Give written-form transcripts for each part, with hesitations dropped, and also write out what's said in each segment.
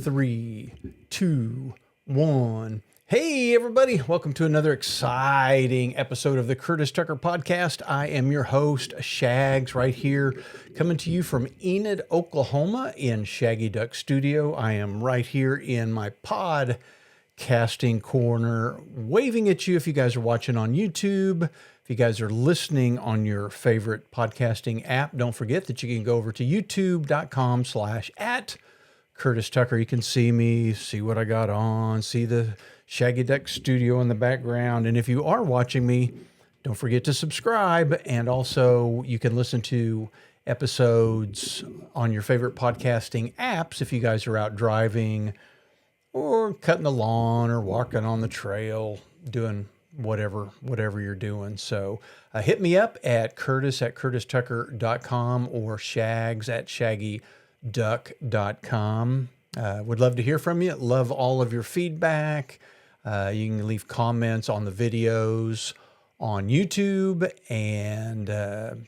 Three, two, one. Hey, everybody. Welcome to another exciting episode of the Curtis Tucker Podcast. I am your host, Shags, right here, coming to you from Enid, Oklahoma in Shaggy Duck Studio. I am right here in my podcasting corner, waving at you if you guys are watching on YouTube. If you guys are listening on your favorite podcasting app, don't forget that you can go over to youtube.com/@ Curtis Tucker. You can see me, see what I got on, see the Shaggy Duck Studio in the background. And if you are watching me, don't forget to subscribe. And also, you can listen to episodes on your favorite podcasting apps if you guys are out driving or cutting the lawn or walking on the trail, doing whatever you're doing. So hit me up at curtis@curtistucker.com or shags@shaggyduck.com. Would love to hear from you. Love all of your feedback. You can leave comments on the videos on YouTube and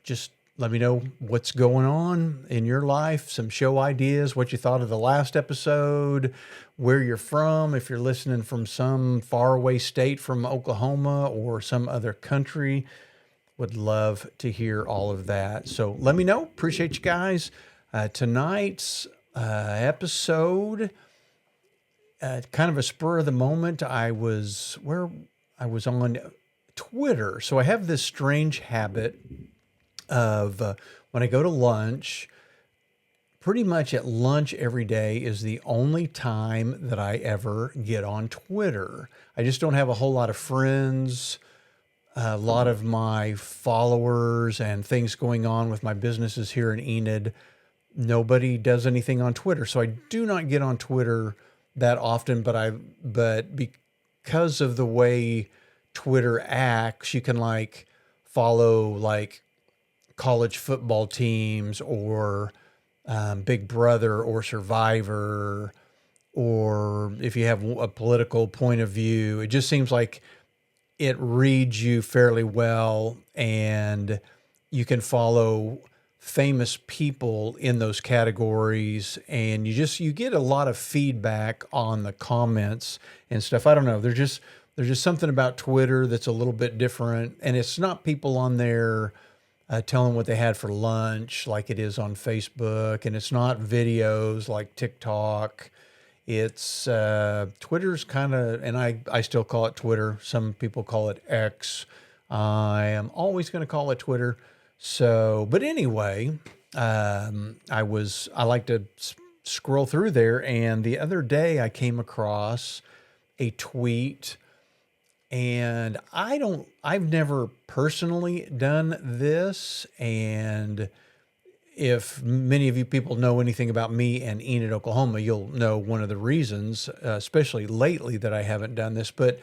just let me know what's going on in your life, some show ideas, what you thought of the last episode, where you're from, if you're listening from some faraway state from Oklahoma or some other country. Would love to hear all of that. So let me know. Appreciate you guys. Tonight's episode, kind of a spur of the moment. I was on Twitter. So I have this strange habit of when I go to lunch, pretty much at lunch every day is the only time that I ever get on Twitter. I just don't have a whole lot of friends. A lot of my followers and things going on with my businesses here in Enid, nobody does anything on Twitter. So I do not get on Twitter that often, but because of the way Twitter acts, you can like follow like college football teams or Big Brother or Survivor, or if you have a political point of view, it just seems like it reads you fairly well, and you can follow famous people in those categories, and you get a lot of feedback on the comments and stuff. I don't know. There's just something about Twitter that's a little bit different, and it's not people on there telling what they had for lunch like it is on Facebook, and it's not videos like TikTok. It's Twitter's kind of, and I still call it Twitter. Some people call it X. I am always going to call it Twitter. So, but anyway, I like to scroll through there, and the other day I came across a tweet, and I've never personally done this, and if many of you people know anything about me and Enid, Oklahoma, you'll know one of the reasons, especially lately, that I haven't done this, but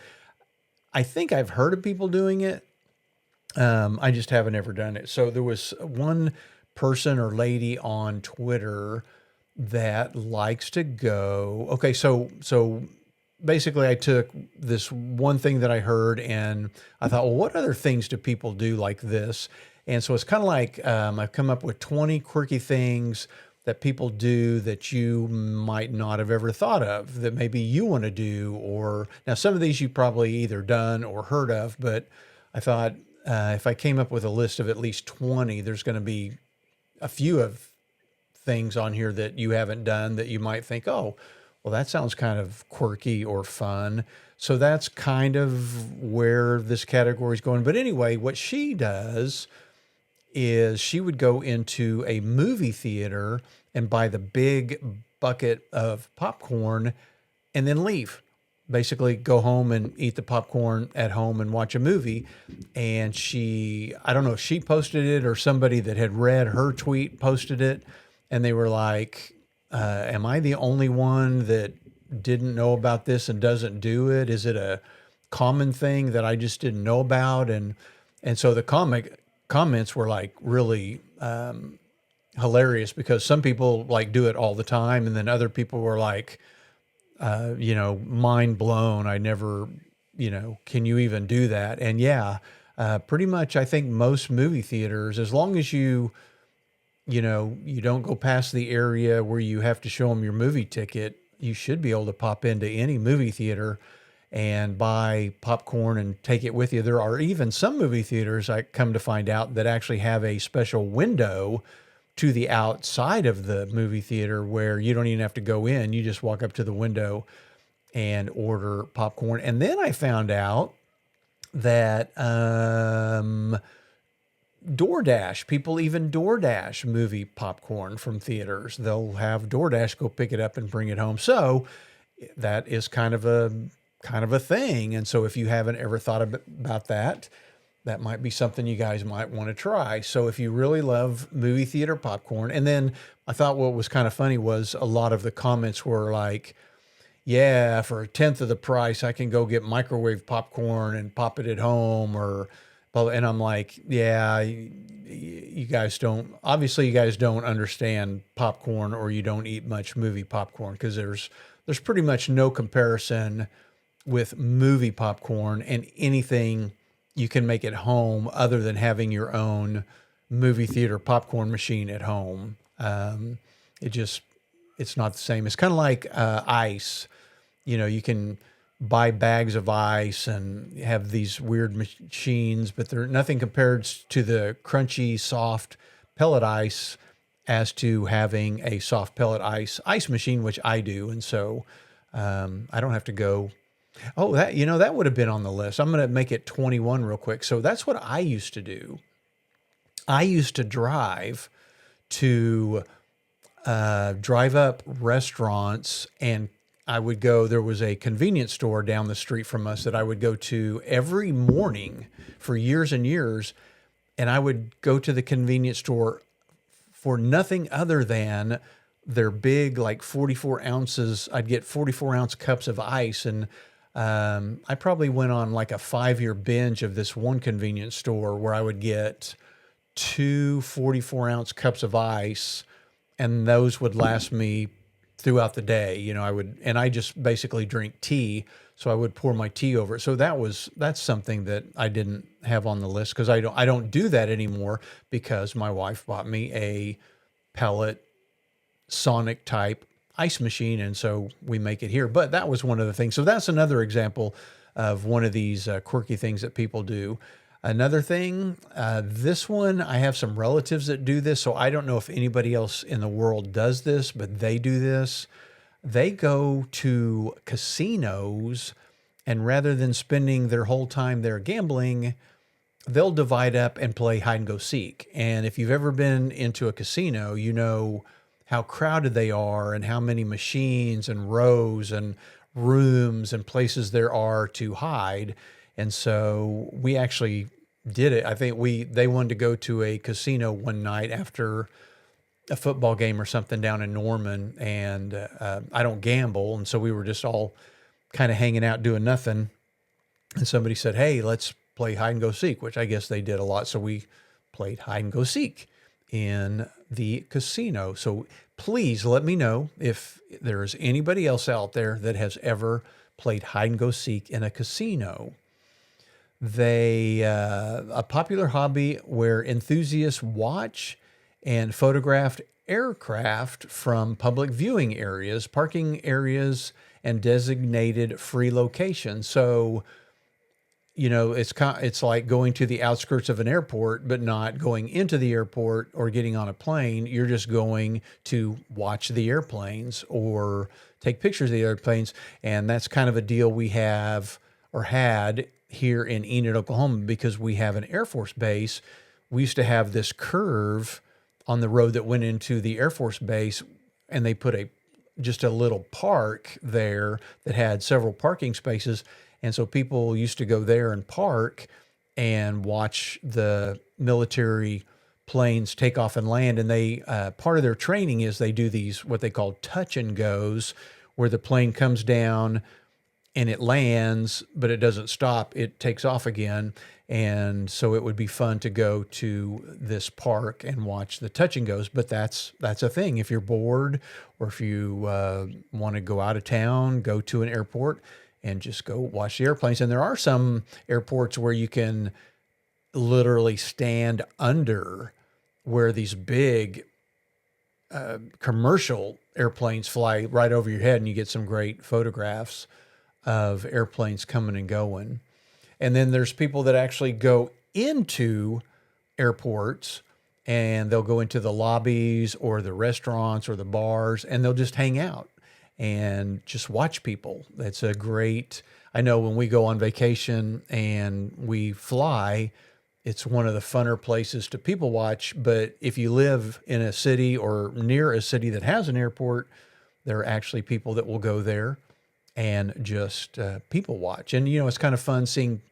I think I've heard of people doing it. I just haven't ever done it. So there was one person or lady on Twitter that likes to go, okay, so basically I took this one thing that I heard and I thought, well, what other things do people do like this? And so it's kind of like I've come up with 20 quirky things that people do that you might not have ever thought of that maybe you want to do. Or now some of these you've probably either done or heard of, but I thought if I came up with a list of at least 20, there's going to be a few of things on here that you haven't done that you might think, oh, well, that sounds kind of quirky or fun. So that's kind of where this category is going. But anyway, what she does is she would go into a movie theater and buy the big bucket of popcorn and then leave. Basically go home and eat the popcorn at home and watch a movie. And I don't know if she posted it or somebody that had read her tweet posted it. And they were like, am I the only one that didn't know about this and doesn't do it? Is it a common thing that I just didn't know about? And so the comments were like really hilarious, because some people like do it all the time, and then other people were like, mind blown. I never, can you even do that? And yeah, pretty much I think most movie theaters, as long as you don't go past the area where you have to show them your movie ticket, you should be able to pop into any movie theater and buy popcorn and take it with you. There are even some movie theaters, I come to find out, that actually have a special window to the outside of the movie theater where you don't even have to go in. You just walk up to the window and order popcorn. And then I found out that DoorDash, people even DoorDash movie popcorn from theaters. They'll have DoorDash go pick it up and bring it home. So that is kind of a thing. And so if you haven't ever thought about that, that might be something you guys might want to try. So if you really love movie theater popcorn, and then I thought what was kind of funny was a lot of the comments were like, yeah, for a tenth of the price, I can go get microwave popcorn and pop it at home, and I'm like, yeah, you guys don't, obviously you guys don't understand popcorn, or you don't eat much movie popcorn, because there's pretty much no comparison with movie popcorn and anything you can make at home other than having your own movie theater popcorn machine at home. It's not the same. It's kind of like ice. You know, you can buy bags of ice and have these weird machines, but they're nothing compared to the crunchy, soft pellet ice as to having a soft pellet ice machine, which I do. And so I don't have to go. Oh, that would have been on the list. I'm going to make it 21 real quick. So that's what I used to do. I used to drive up restaurants, and I would go, there was a convenience store down the street from us that I would go to every morning for years and years. And I would go to the convenience store for nothing other than their big, like 44 ounces. I'd get 44-ounce cups of ice. And I probably went on like a 5-year binge of this one convenience store where I would get 2 44-ounce cups of ice, and those would last me throughout the day. You know, I just basically drink tea, so I would pour my tea over it. So that's something that I didn't have on the list, because I don't do that anymore, because my wife bought me a pellet Sonic type ice machine, and so we make it here. But that was one of the things. So that's another example of one of these quirky things that people do. Another thing, this one, I have some relatives that do this, so I don't know if anybody else in the world does this, but they do this. They go to casinos, and rather than spending their whole time there gambling, they'll divide up and play hide and go seek. And if you've ever been into a casino, you know how crowded they are and how many machines and rows and rooms and places there are to hide. And so we actually did it. I think they wanted to go to a casino one night after a football game or something down in Norman, and I don't gamble, and so we were just all kind of hanging out doing nothing. And somebody said, "Hey, let's play hide and go seek," which I guess they did a lot. So we played hide and go seek in the casino. So please let me know if there is anybody else out there that has ever played hide and go seek in a casino. A popular hobby where enthusiasts watch and photograph aircraft from public viewing areas, parking areas, and designated free locations. So, you know, it's like going to the outskirts of an airport, but not going into the airport or getting on a plane. You're just going to watch the airplanes or take pictures of the airplanes. And that's kind of a deal we have or had here in Enid, Oklahoma, because we have an Air Force base. We used to have this curve on the road that went into the Air Force base, and they put just a little park there that had several parking spaces. And so people used to go there and park and watch the military planes take off and land. And they part of their training is they do these, what they call touch and goes, where the plane comes down and it lands, but it doesn't stop. It takes off again. And so it would be fun to go to this park and watch the touch and goes. But that's a thing. If you're bored, or if you want to go out of town, go to an airport and just go watch the airplanes. And there are some airports where you can literally stand under where these big commercial airplanes fly right over your head, and you get some great photographs of airplanes coming and going. And then there's people that actually go into airports, and they'll go into the lobbies or the restaurants or the bars, and they'll just hang out and just watch people. That's a great, I know when we go on vacation and we fly, it's one of the funner places to people watch. But if you live in a city or near a city that has an airport, there are actually people that will go there and just people watch. And, it's kind of fun seeing,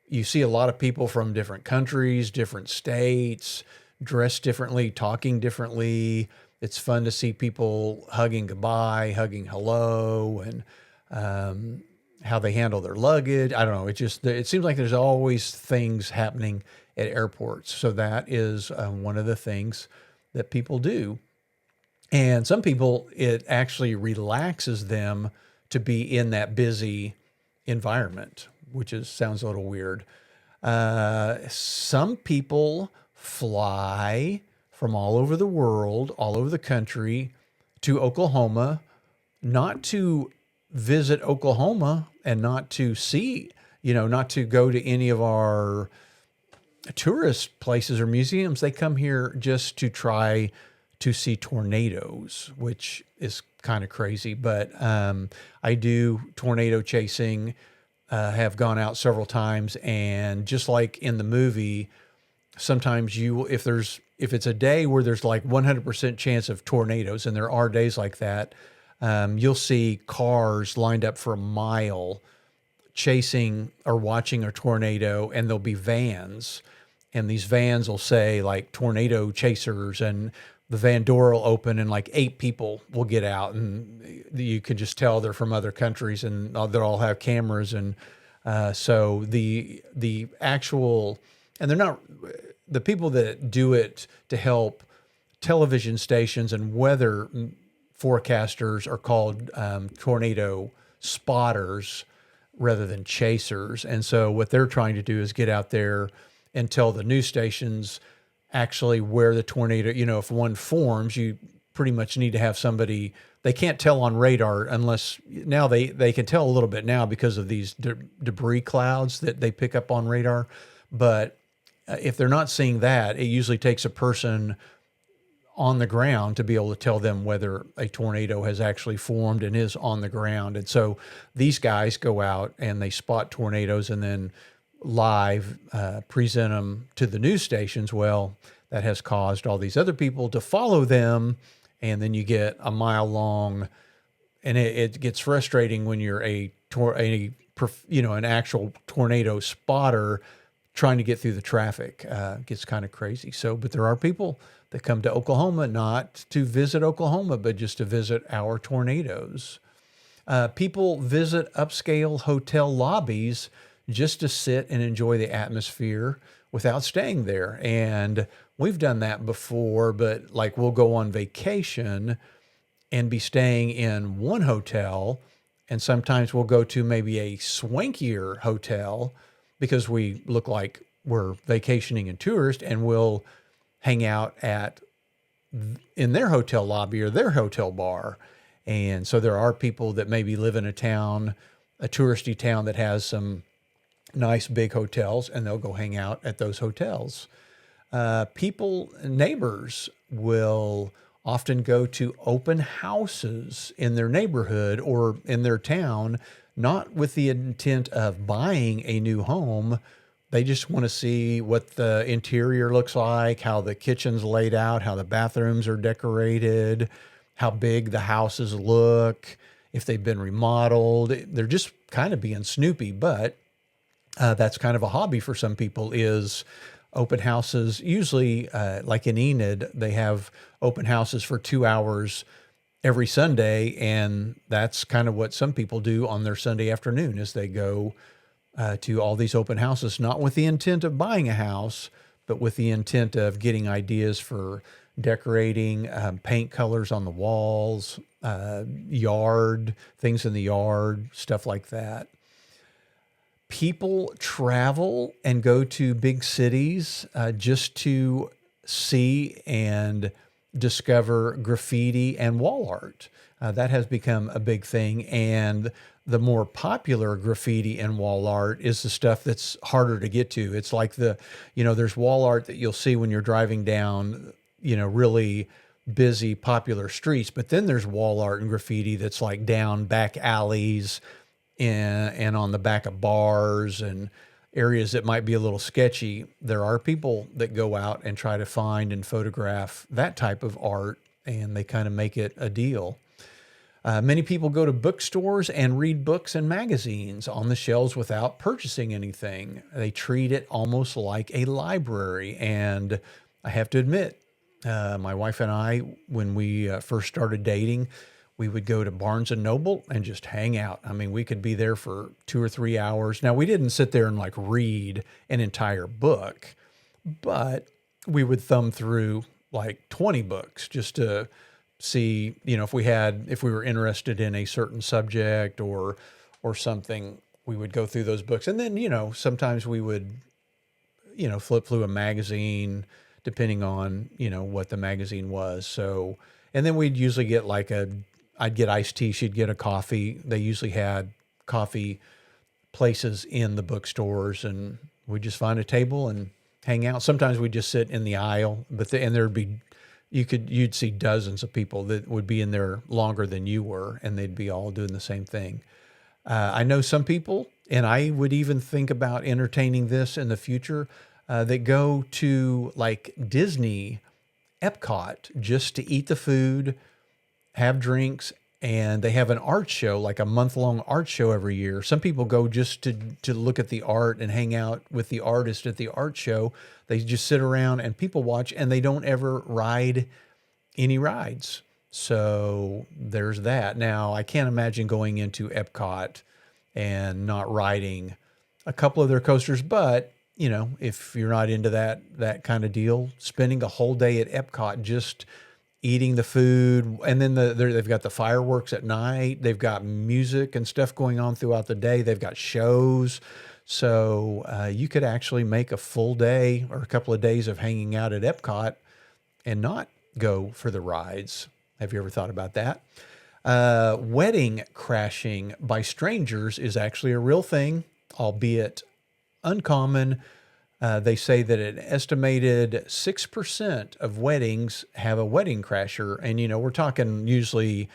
you see a lot of people from different countries, different states, dressed differently, talking differently. It's fun to see people hugging goodbye, hugging hello, and how they handle their luggage. I don't know. It seems like there's always things happening at airports. So that is one of the things that people do. And some people, it actually relaxes them to be in that busy environment, which sounds a little weird. Some people fly from all over the world, all over the country, to Oklahoma, not to visit Oklahoma and not to see, not to go to any of our tourist places or museums. They come here just to try to see tornadoes, which is kind of crazy. But I do tornado chasing, have gone out several times, and just like in the movie, sometimes if it's a day where there's like 100% chance of tornadoes, and there are days like that, you'll see cars lined up for a mile chasing or watching a tornado, and there'll be vans, and these vans will say like tornado chasers, and the van door will open and like 8 people will get out, and you can just tell they're from other countries, and they'll all have cameras. And so the actual, and they're not, the people that do it to help television stations and weather forecasters are called tornado spotters rather than chasers. And so what they're trying to do is get out there and tell the news stations actually where the tornado, if one forms, you pretty much need to have somebody. They can't tell on radar unless now they can tell a little bit now because of these debris clouds that they pick up on radar. But if they're not seeing that, it usually takes a person on the ground to be able to tell them whether a tornado has actually formed and is on the ground. And so these guys go out and they spot tornadoes and then live present them to the news stations. Well, that has caused all these other people to follow them, and then you get a mile long, and it gets frustrating when you're an actual tornado spotter trying to get through the traffic. It gets kind of crazy. So, but there are people that come to Oklahoma not to visit Oklahoma, but just to visit our tornadoes. People visit upscale hotel lobbies just to sit and enjoy the atmosphere without staying there. And we've done that before, but like we'll go on vacation and be staying in one hotel, and sometimes we'll go to maybe a swankier hotel because we look like we're vacationing and tourist, and we'll hang out in their hotel lobby or their hotel bar. And so there are people that maybe live in a touristy town that has some nice big hotels, and they'll go hang out at those hotels. Neighbors will often go to open houses in their neighborhood or in their town, not with the intent of buying a new home. They just want to see what the interior looks like, how the kitchen's laid out, how the bathrooms are decorated, how big the houses look, if they've been remodeled. They're just kind of being snoopy, but that's kind of a hobby for some people, is open houses. Usually, like in Enid, they have open houses for 2 hours every Sunday, and that's kind of what some people do on their Sunday afternoon, is they go to all these open houses, not with the intent of buying a house, but with the intent of getting ideas for decorating, paint colors on the walls, things in the yard, stuff like that. People travel and go to big cities just to see and discover graffiti and wall art. That has become a big thing. And the more popular graffiti and wall art is the stuff that's harder to get to. It's like there's wall art that you'll see when you're driving down, really busy, popular streets. But then there's wall art and graffiti that's like down back alleys and on the back of bars and areas that might be a little sketchy. There are people that go out and try to find and photograph that type of art, and they kind of make it a deal. Many people go to bookstores and read books and magazines on the shelves without purchasing anything. They treat it almost like a library. And I have to admit, my wife and I, when we first started dating, we would go to Barnes and Noble and just hang out. I mean, we could be there for 2 or 3 hours. Now, we didn't sit there and like read an entire book, but we would thumb through like 20 books just to see, if we were interested in a certain subject or something, we would go through those books. And then, sometimes we would, flip through a magazine depending on, what the magazine was. So, and then we'd usually get I'd get iced tea, she'd get a coffee. They usually had coffee places in the bookstores, and we'd just find a table and hang out. Sometimes we'd just sit in the aisle, and there'd be, you'd see dozens of people that would be in there longer than you were, and they'd be all doing the same thing. I know some people, and I would even think about entertaining this in the future, that go to like Disney Epcot just to eat the food, have drinks, and they have an art show, like a month-long art show every year. Some people go just to look at the art and hang out with the artist at the art show. They just sit around and people watch, and they don't ever ride any rides. So there's that. Now, I can't imagine going into Epcot and not riding a couple of their coasters, but if you're not into that kind of deal, spending a whole day at Epcot just eating the food, and then they've got the fireworks at night. They've got music and stuff going on throughout the day. They've got shows. So you could actually make a full day or a couple of days of hanging out at Epcot and not go for the rides. Have you ever thought about that? Wedding crashing by strangers is actually a real thing, albeit uncommon. They say that an estimated 6% of weddings have a wedding crasher. And, we're talking usually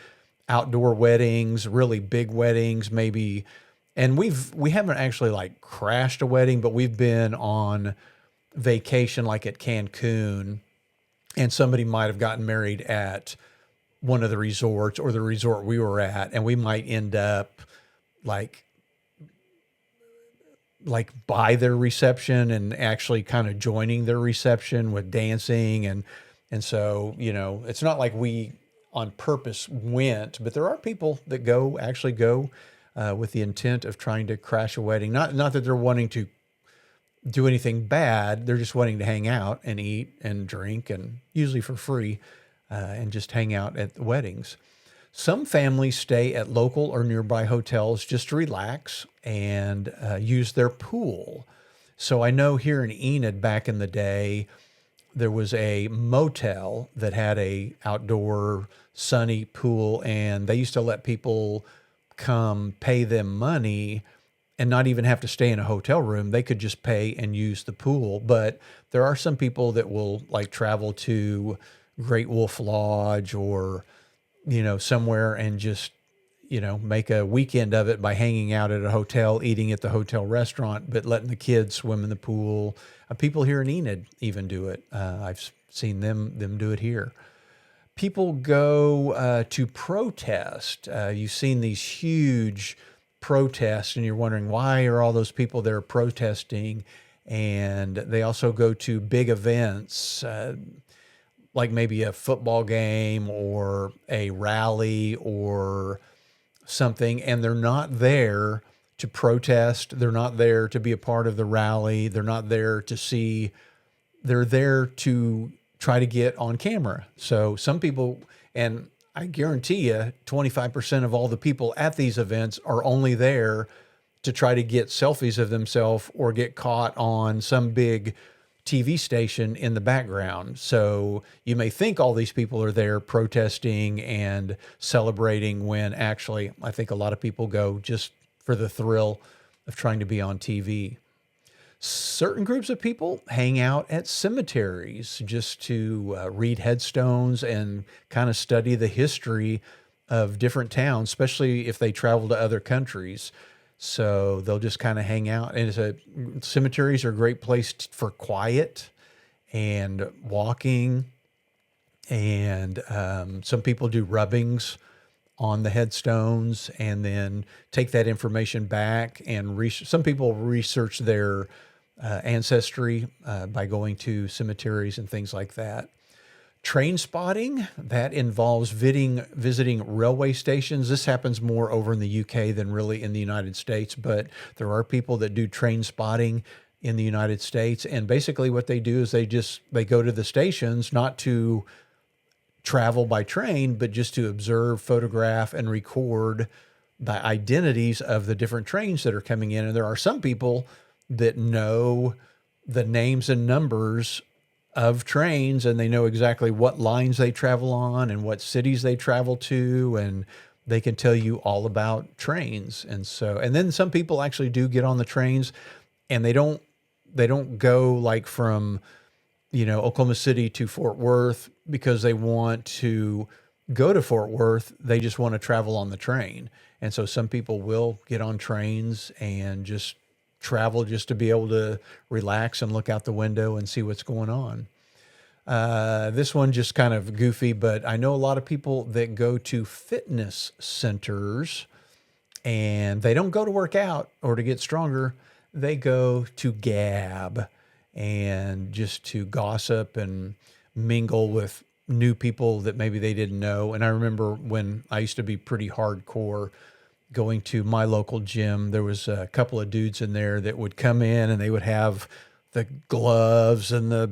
outdoor weddings, really big weddings, maybe. And we haven't actually like crashed a wedding, but we've been on vacation, like at Cancun, and somebody might have gotten married at one of the resorts or the resort we were at. And we might end up like by their reception and actually kind of joining their reception with dancing. And so, it's not like we on purpose went, but there are people that actually go with the intent of trying to crash a wedding. Not that they're wanting to do anything bad. They're just wanting to hang out and eat and drink, and usually for free, and just hang out at the weddings. Some families stay at local or nearby hotels just to relax and use their pool. So I know here in Enid back in the day, there was a motel that had a outdoor sunny pool, and they used to let people come pay them money and not even have to stay in a hotel room. They could just pay and use the pool. But there are some people that will like travel to Great Wolf Lodge or somewhere and just, make a weekend of it by hanging out at a hotel, eating at the hotel restaurant, but letting the kids swim in the pool. People here in Enid even do it. I've seen them do it here. People go to protest. You've seen these huge protests, and you're wondering, why are all those people there protesting? And they also go to big events, like maybe a football game or a rally or something, and they're not there to protest. They're not there to be a part of the rally. They're not there to see. They're there to try to get on camera. So some people, and I guarantee you 25% of all the people at these events are only there to try to get selfies of themselves or get caught on some big TV station in the background. So you may think all these people are there protesting and celebrating when actually I think a lot of people go just for the thrill of trying to be on TV. Certain groups of people hang out at cemeteries just to read headstones and kind of study the history of different towns, especially if they travel to other countries. So they'll just kind of hang out. And cemeteries are a great place for quiet and walking. And some people do rubbings on the headstones and then take that information back and some people research their ancestry by going to cemeteries and things like that. Train spotting, that involves visiting railway stations. This happens more over in the UK than really in the United States, but there are people that do train spotting in the United States. And basically what they do is they go to the stations, not to travel by train, but just to observe, photograph, and record the identities of the different trains that are coming in. And there are some people that know the names and numbers of trains, and they know exactly what lines they travel on and what cities they travel to, and they can tell you all about trains. And then some people actually do get on the trains, and they don't go like from, Oklahoma City to Fort Worth because they want to go to Fort Worth. They just want to travel on the train. And so some people will get on trains and just travel just to be able to relax and look out the window and see what's going on. This one just kind of goofy, but I know a lot of people that go to fitness centers and they don't go to work out or to get stronger. They go to gab and just to gossip and mingle with new people that maybe they didn't know. And I remember when I used to be pretty hardcore going to my local gym, there was a couple of dudes in there that would come in and they would have the gloves and the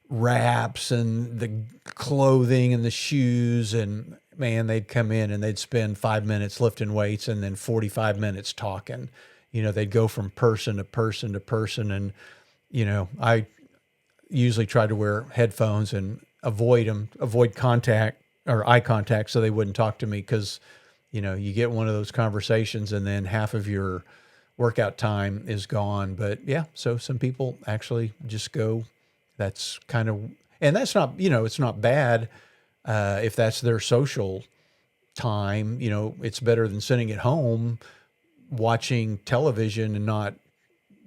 wraps and the clothing and the shoes. And man, they'd come in and they'd spend 5 minutes lifting weights and then 45 minutes talking. They'd go from person to person to person. And, I usually try to wear headphones and avoid contact or eye contact so they wouldn't talk to me because you get one of those conversations and then half of your workout time is gone. But yeah, so some people actually just go, that's kind of, and that's not, it's not bad if that's their social time. It's better than sitting at home watching television and not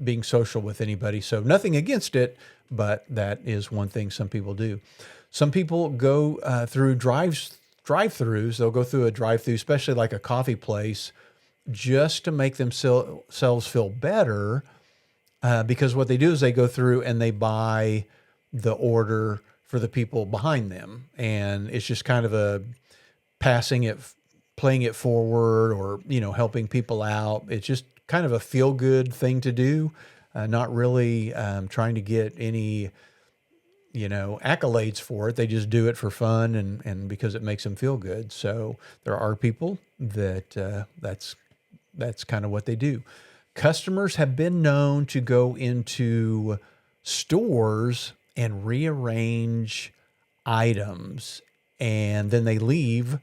being social with anybody. So nothing against it, but that is one thing some people do. Some people go through drive-throughs. They'll go through a drive-through, especially like a coffee place, just to make themselves feel better. Because what they do is they go through and they buy the order for the people behind them. And it's just kind of a playing it forward or, helping people out. It's just kind of a feel-good thing to do. Not really trying to get any accolades for it. They just do it for fun and because it makes them feel good. So there are people that that's kind of what they do. Customers have been known to go into stores and rearrange items, and then they leave.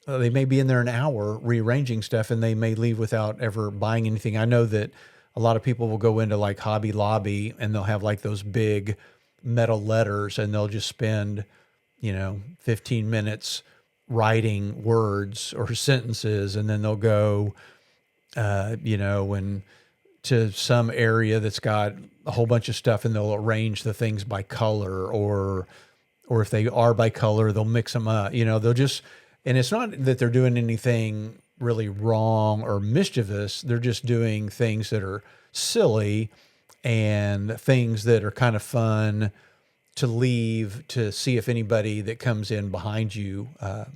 They may be in there an hour rearranging stuff, and they may leave without ever buying anything. I know that a lot of people will go into like Hobby Lobby and they'll have like those big metal letters and they'll just spend, 15 minutes writing words or sentences. And then they'll go, and to some area that's got a whole bunch of stuff and they'll arrange the things by color or if they are by color, they'll mix them up, they'll just, and it's not that they're doing anything really wrong or mischievous. They're just doing things that are silly and things that are kind of fun to leave to see if anybody that comes in behind you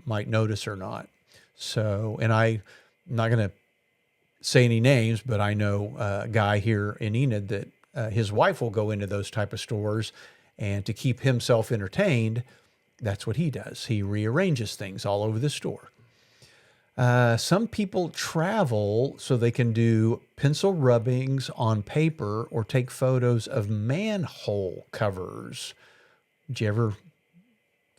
might notice or not. So, and I'm not going to say any names, but I know a guy here in Enid that his wife will go into those type of stores, and to keep himself entertained, that's what he does. He rearranges things all over the store. Some people travel so they can do pencil rubbings on paper or take photos of manhole covers. Did you ever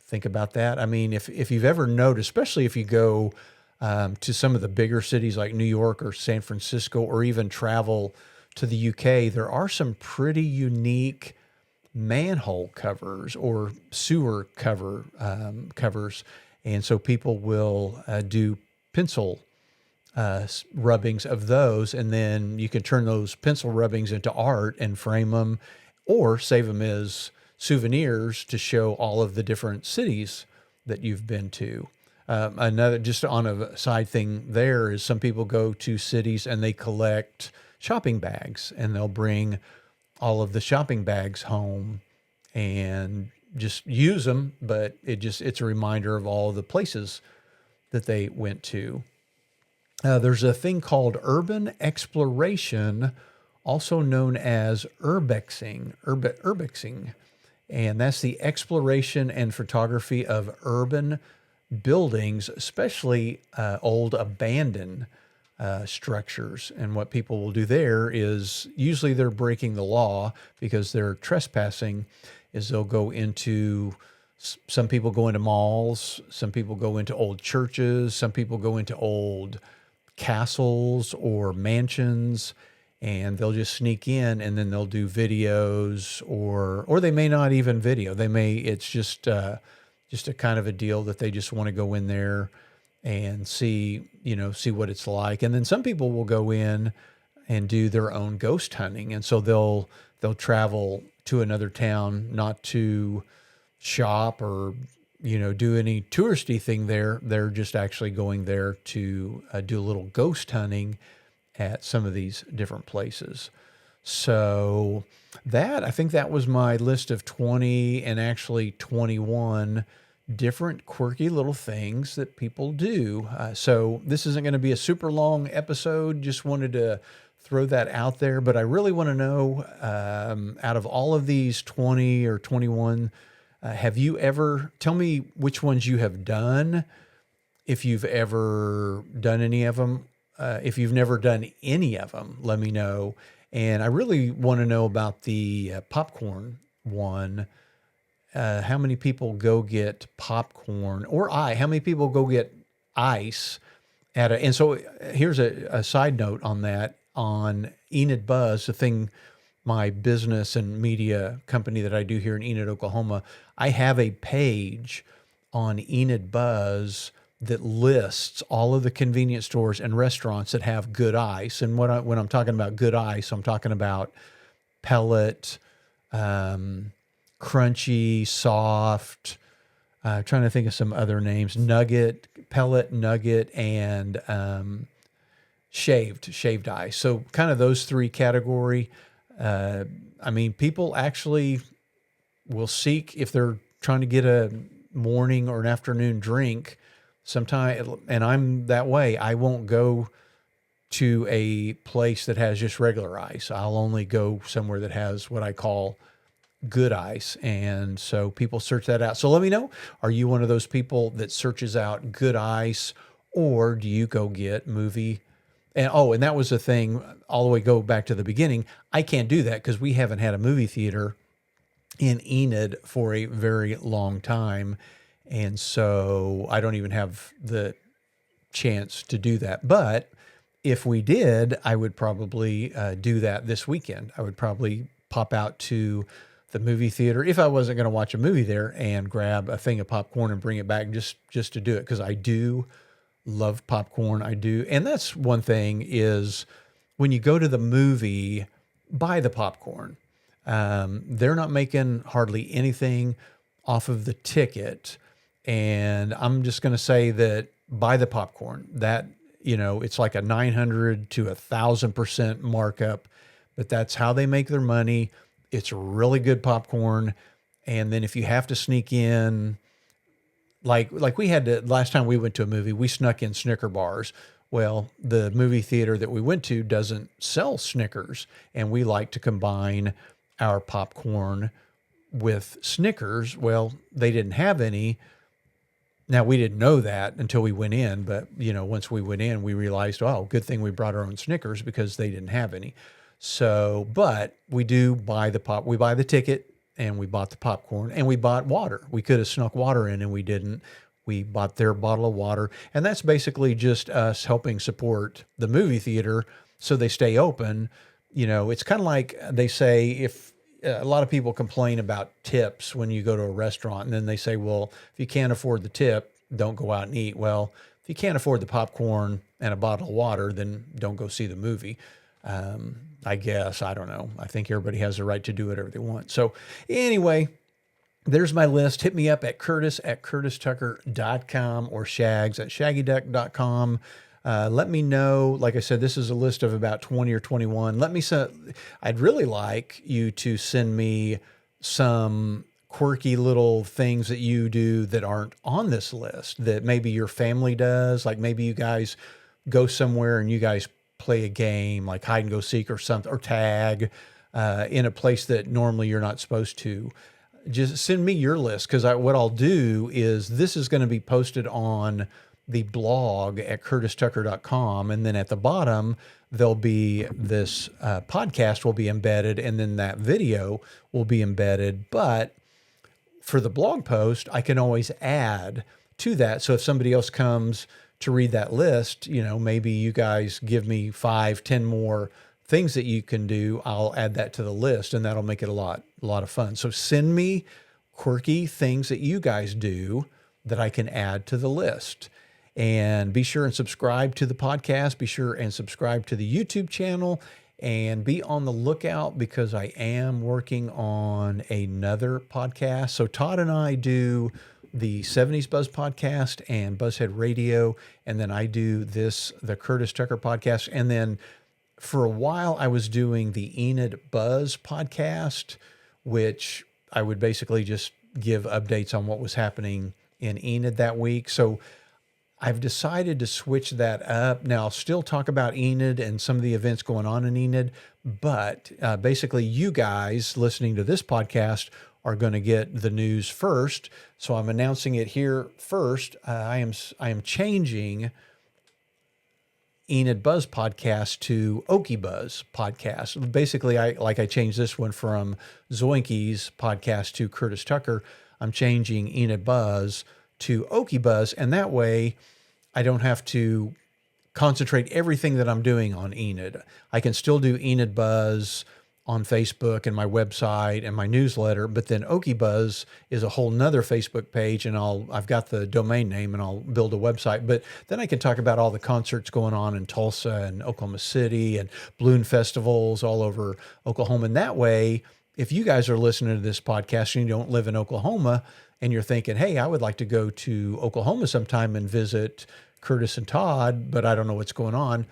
think about that? I mean, if you've ever noticed, especially if you go to some of the bigger cities like New York or San Francisco, or even travel to the UK, there are some pretty unique manhole covers or sewer covers, and so people will do pencil rubbings of those, and then you can turn those pencil rubbings into art and frame them, or save them as souvenirs to show all of the different cities that you've been to. Another, just on a side thing, there is some people go to cities and they collect shopping bags, and they'll bring all of the shopping bags home and just use them, but it's a reminder of all the places that they went to. There's a thing called urban exploration, also known as urbexing, and that's the exploration and photography of urban buildings, especially old abandoned structures. And what people will do there is, usually they're breaking the law because they're trespassing, is they'll go into, some people go into malls, some people go into old churches, some people go into old castles or mansions, and they'll just sneak in, and then they'll do videos, or they may not even video. It's just a kind of a deal that they just want to go in there and see what it's like. And then some people will go in and do their own ghost hunting, and so they'll travel to another town, not to shop or do any touristy thing there. They're just actually going there to do a little ghost hunting at some of these different places. So I think that was my list of 20, and actually 21 different quirky little things that people do. So this isn't going to be a super long episode. Just wanted to throw that out there. But I really want to know, out of all of these 20 or 21, tell me which ones you have done, if you've ever done any of them. If you've never done any of them, let me know. And I really want to know about the popcorn one. How many people go get popcorn, or how many people go get ice and so here's a side note on that. On Enid Buzz, the thing, my business and media company that I do here in Enid, Oklahoma, I have a page on Enid Buzz that lists all of the convenience stores and restaurants that have good ice. And when I'm talking about good ice, I'm talking about pellet, crunchy, soft, trying to think of some other names, pellet, nugget, and shaved ice. So kind of those three category. I mean, people actually will seek, if they're trying to get a morning or an afternoon drink sometime, and I'm that way, I won't go to a place that has just regular ice. I'll only go somewhere that has what I call good ice. And so people search that out. So let me know, are you one of those people that searches out good ice, or do you go get movie? And that was the thing, all the way go back to the beginning. I can't do that because we haven't had a movie theater in Enid for a very long time. And so I don't even have the chance to do that. But if we did, I would probably do that this weekend. I would probably pop out to the movie theater, if I wasn't going to watch a movie there, and grab a thing of popcorn and bring it back just to do it, because I do love popcorn. I do. And that's one thing, is when you go to the movie, buy the popcorn. They're not making hardly anything off of the ticket. And I'm just going to say that buy the popcorn. That, it's like a 900 to 1,000% markup, but that's how they make their money. It's really good popcorn. And then if you have to sneak in, like we had to, last time we went to a movie, we snuck in Snicker bars. Well, the movie theater that we went to doesn't sell Snickers, and we like to combine our popcorn with Snickers. Well, they didn't have any, Now, we didn't know that until we went in, but once we went in, we realized, oh, good thing we brought our own Snickers because they didn't have any. So, but we do buy the we buy the ticket, and we bought the popcorn, and we bought water. We could have snuck water in, and we didn't. We bought their bottle of water, and that's basically just us helping support the movie theater so they stay open. It's kind of like they say, if a lot of people complain about tips when you go to a restaurant, and then they say, well, if you can't afford the tip, don't go out and eat. Well, if you can't afford the popcorn and a bottle of water, then don't go see the movie. I guess, I don't know. I think everybody has the right to do whatever they want. So anyway, there's my list. Hit me up at curtis@curtistucker.com or shags@shaggyduck.com. Let me know. Like I said, this is a list of about 20 or 21. I'd really like you to send me some quirky little things that you do that aren't on this list, that maybe your family does. Like maybe you guys go somewhere and you guys play a game like hide and go seek or something, or tag in a place that normally you're not supposed to. Just send me your list, because what I'll do is this is going to be posted on the blog at curtistucker.com, and then at the bottom there'll be this podcast will be embedded, and then that video will be embedded. But for the blog post, I can always add to that. So if somebody else comes to read that list, maybe you guys give me 5, 10 more things that you can do. I'll add that to the list, and that'll make it a lot of fun. So send me quirky things that you guys do that I can add to the list. And be sure and subscribe to the podcast. Be sure and subscribe to the YouTube channel, and be on the lookout, because I am working on another podcast. So Todd and I do the 70s Buzz podcast and Buzzhead Radio, and then I do the Curtis Tucker podcast. And then for a while I was doing the Enid Buzz podcast, which I would basically just give updates on what was happening in Enid that week. So I've decided to switch that up. Now, I'll still talk about Enid and some of the events going on in Enid, but basically you guys listening to this podcast are going to get the news first. So I'm announcing it here first. I am changing Enid Buzz podcast to Okie Buzz podcast. Basically, I changed this one from Zoinky's podcast to Curtis Tucker. I'm changing Enid Buzz to Okie Buzz, and that way I don't have to concentrate everything that I'm doing on Enid. I can still do Enid Buzz on Facebook and my website and my newsletter, but then Okie Buzz is a whole nother Facebook page, and I've got the domain name, and I'll build a website. But then I can talk about all the concerts going on in Tulsa and Oklahoma City and balloon festivals all over Oklahoma. And that way, if you guys are listening to this podcast and you don't live in Oklahoma, and you're thinking, hey, I would like to go to Oklahoma sometime and visit Curtis and Todd, but I don't know what's going on.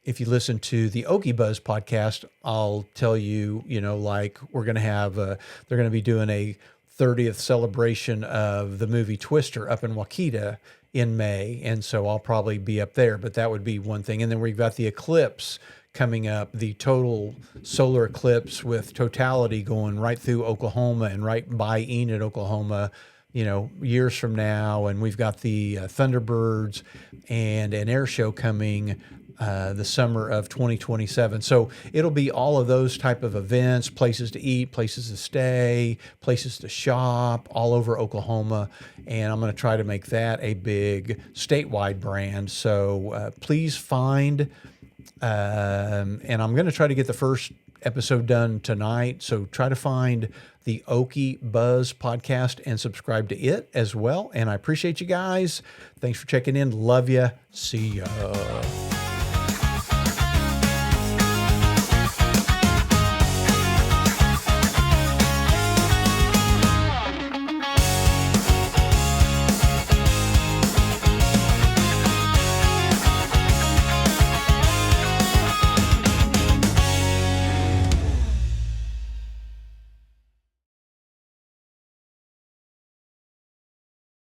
If you listen to the Okie Buzz podcast, I'll tell you, like we're going to have, they're going to be doing a 30th celebration of the movie Twister up in Waukeeta in May. And so I'll probably be up there, but that would be one thing. And then we've got the eclipse coming up, the total solar eclipse with totality going right through Oklahoma and right by Enid, Oklahoma, years from now. And we've got the Thunderbirds and an air show coming the summer of 2027. So it'll be all of those type of events, places to eat, places to stay, places to shop all over Oklahoma. And I'm going to try to make that a big statewide brand. So please find, and I'm going to try to get the first episode done tonight. So try to find the Okie Buzz podcast and subscribe to it as well. And I appreciate you guys. Thanks for checking in. Love you. See ya.